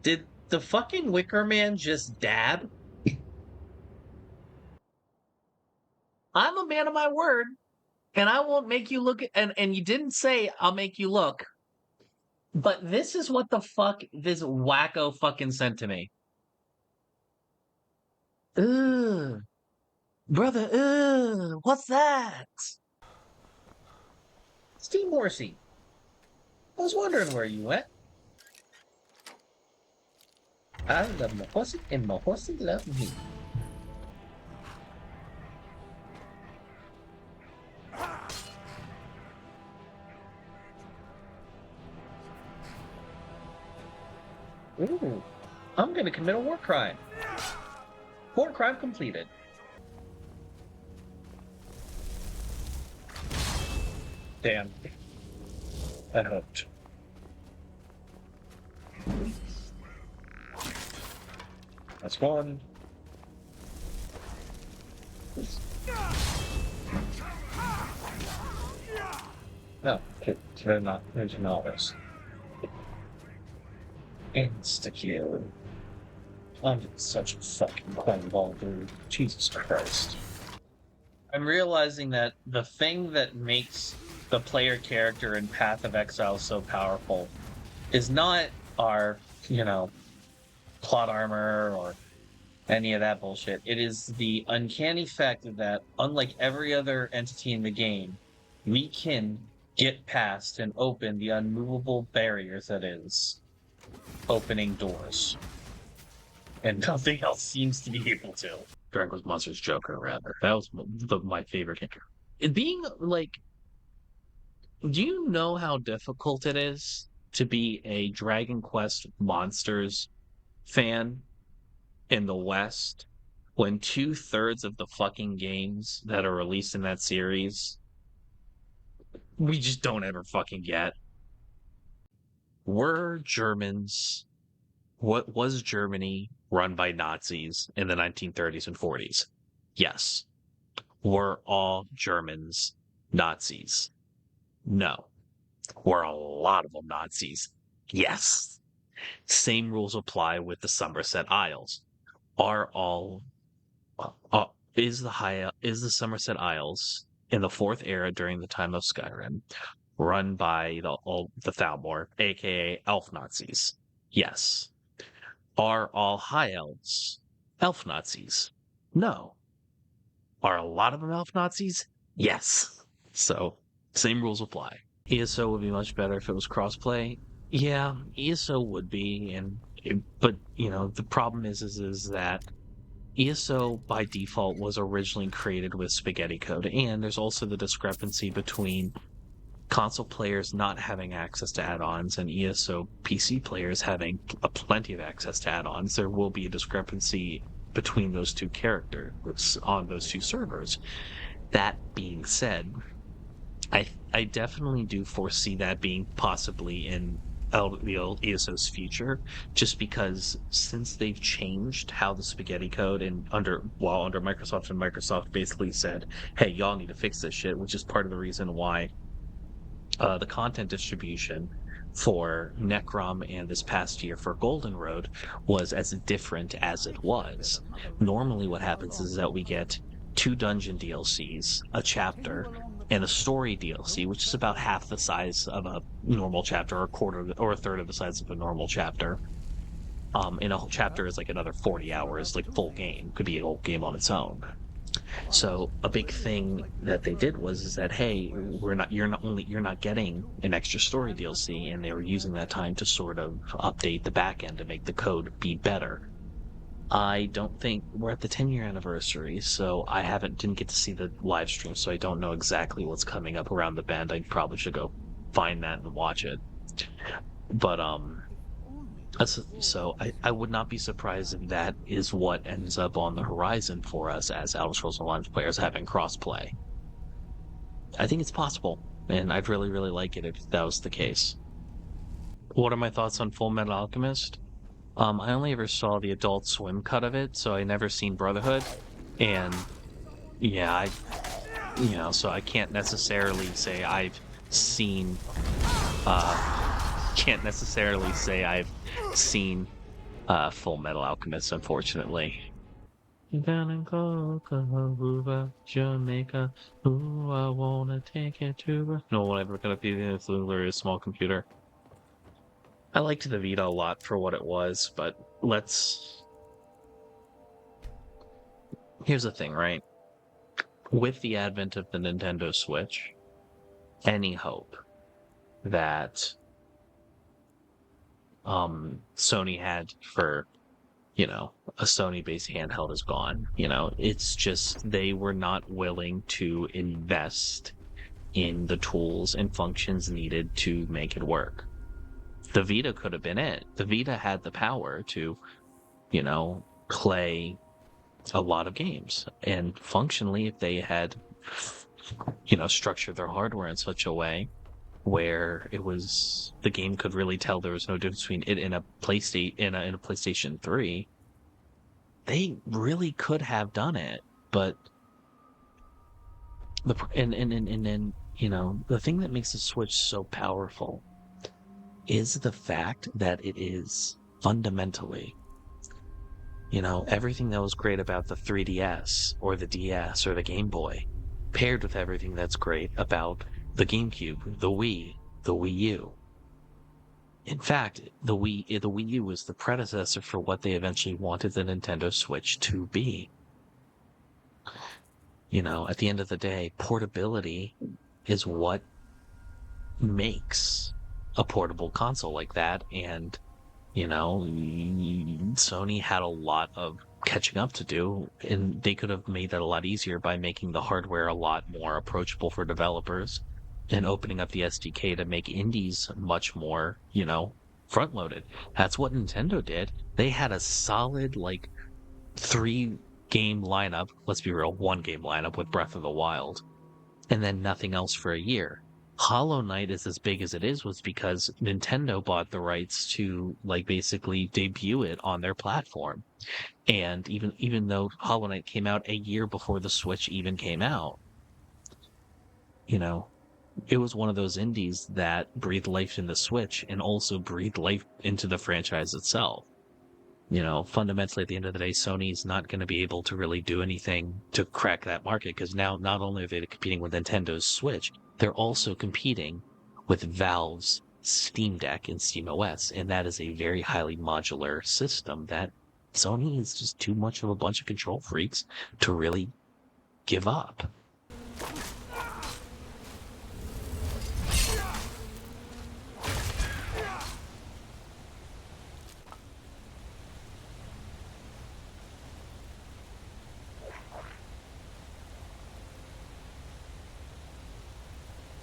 Did the fucking Wicker Man just dab? I'm a man of my word, and I won't make you look. And you didn't say I'll make you look, but this is what the fuck this wacko fucking sent to me. Ugh, brother. Ugh, what's that? Steve Morrissey. I was wondering where you went. I love my pussy, and my pussy love me. Ooh, I'm gonna commit a war crime. War crime completed. Damn. I hoped. That's one. No, they're not. There's not this. Insta-kill. I'm such a fucking cornball, dude. Jesus Christ. I'm realizing that the thing that makes the player character in Path of Exile so powerful is not our, plot armor or any of that bullshit. It is the uncanny fact that, unlike every other entity in the game, we can get past and open the unmovable barriers that is opening doors. And nothing else seems to be able to. Dragon's Monsters Joker, rather. That was my favorite character. It being, do you know how difficult it is to be a Dragon Quest Monsters fan in the West when 2/3 of the fucking games that are released in that series we just don't ever fucking get? Were Germans... What was Germany run by Nazis in the 1930s and 40s? Yes. Were all Germans Nazis? No. Were a lot of them Nazis? Yes. Same rules apply with the Somerset Isles. Is the Somerset Isles in the Fourth Era during the time of Skyrim run by the Thalmor, aka Elf Nazis? Yes. Are all High Elves Elf Nazis? No. Are a lot of them Elf Nazis? Yes. So, same rules apply. ESO would be much better if it was crossplay. Yeah, ESO would be, but the problem is that ESO by default was originally created with spaghetti code, and there's also the discrepancy between console players not having access to add-ons and ESO PC players having plenty of access to add-ons. There will be a discrepancy between those two characters on those two servers. That being said, I definitely do foresee that being possibly in ESO's future, just because since they've changed how the spaghetti code under Microsoft, and Microsoft basically said, hey, y'all need to fix this shit, which is part of the reason why the content distribution for Necrom and this past year for Golden Road was as different as it was. Normally what happens is that we get 2 dungeon DLCs, a chapter, and a story DLC, which is about half the size of a normal chapter, or a third of the size of a normal chapter. And a whole chapter is like another 40 hours, like full game. Could be a whole game on its own. So a big thing that they did was that, hey, you're not getting an extra story DLC, and they were using that time to sort of update the back end to make the code be better. I don't think we're at the 10-year anniversary, so I didn't get to see the live stream, so I don't know exactly what's coming up around the bend. I probably should go find that and watch it. But so I would not be surprised if that is what ends up on the horizon for us as Elder Scrolls Online players having crossplay. I think it's possible, and I'd really, really like it if that was the case. What are my thoughts on Full Metal Alchemist? I only ever saw the Adult Swim cut of it, so I never seen Brotherhood, and yeah, so I can't necessarily say I've seen Full Metal Alchemist, unfortunately. Down in Coca, Jamaica, ooh, I wanna take it to. No one ever gonna be this very small computer. I liked the Vita a lot for what it was, but here's the thing, right? With the advent of the Nintendo Switch, any hope that Sony had for, a Sony-based handheld is gone. It's just they were not willing to invest in the tools and functions needed to make it work. The Vita could have been it. The Vita had the power to, play a lot of games. And functionally, if they had, structured their hardware in such a way where the game could really tell there was no difference between it and a PlayStation 3, they really could have done it. But the thing that makes the Switch so powerful is the fact that it is fundamentally, everything that was great about the 3DS or the DS or the Game Boy, paired with everything that's great about the GameCube, the Wii, the Wii U. In fact, the Wii U was the predecessor for what they eventually wanted the Nintendo Switch to be. At the end of the day, portability is what makes a portable console like that. And, Sony had a lot of catching up to do, and they could have made that a lot easier by making the hardware a lot more approachable for developers and opening up the SDK to make indies much more, front-loaded. That's what Nintendo did. They had a solid, 3-game lineup. Let's be real, 1-game lineup with Breath of the Wild, and then nothing else for a year. Hollow Knight is as big as it is was because Nintendo bought the rights to basically debut it on their platform. And even though Hollow Knight came out a year before the Switch even came out, it was one of those indies that breathed life in the Switch and also breathed life into the franchise itself. Fundamentally, at the end of the day, Sony's not going to be able to really do anything to crack that market because now not only are they competing with Nintendo's Switch, they're also competing with Valve's Steam Deck and SteamOS, and that is a very highly modular system that Sony is just too much of a bunch of control freaks to really give up.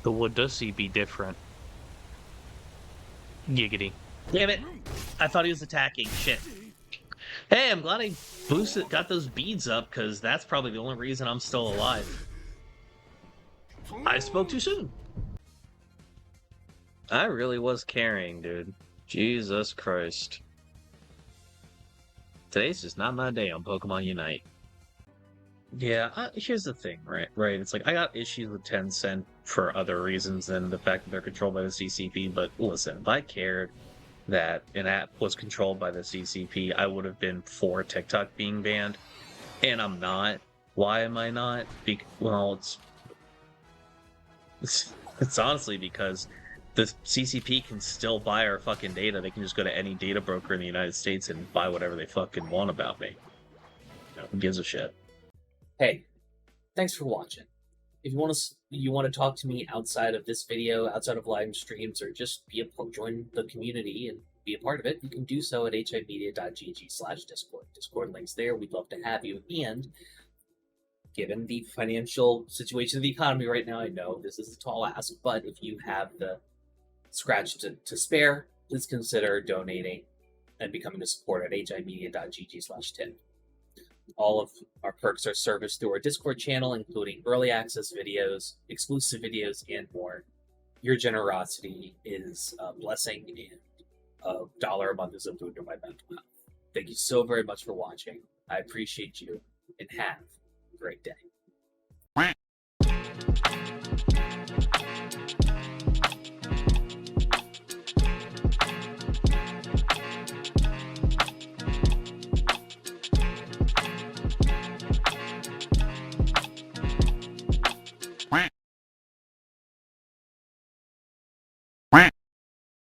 The wood does seem to be different. Giggity. Damn it! I thought he was attacking. Shit. Hey, I'm glad I got those beads up, because that's probably the only reason I'm still alive. I spoke too soon. I really was carrying, dude. Jesus Christ. Today's just not my day on Pokemon Unite. Yeah, here's the thing, right? It's like I got issues with Tencent for other reasons than the fact that they're controlled by the CCP. But listen, if I cared that an app was controlled by the CCP, I would have been for TikTok being banned, and I'm not. Why am I not? Well, it's honestly because the CCP can still buy our fucking data. They can just go to any data broker in the United States and buy whatever they fucking want about me. Who gives a shit? Hey, thanks for watching. If you want to talk to me outside of this video, outside of live streams, or just join the community and be a part of it, you can do so at HIMediaTV/Discord. Discord links there. We'd love to have you. And given the financial situation of the economy right now, I know this is a tall ask, but if you have the scratch to spare, please consider donating and becoming a supporter at HIMedia.gg/tip. All of our perks are serviced through our Discord channel, including early access videos, exclusive videos, and more. Your generosity is a blessing, and $1 a month is a boon to my mental health. Thank you so very much for watching. I appreciate you, and have a great day.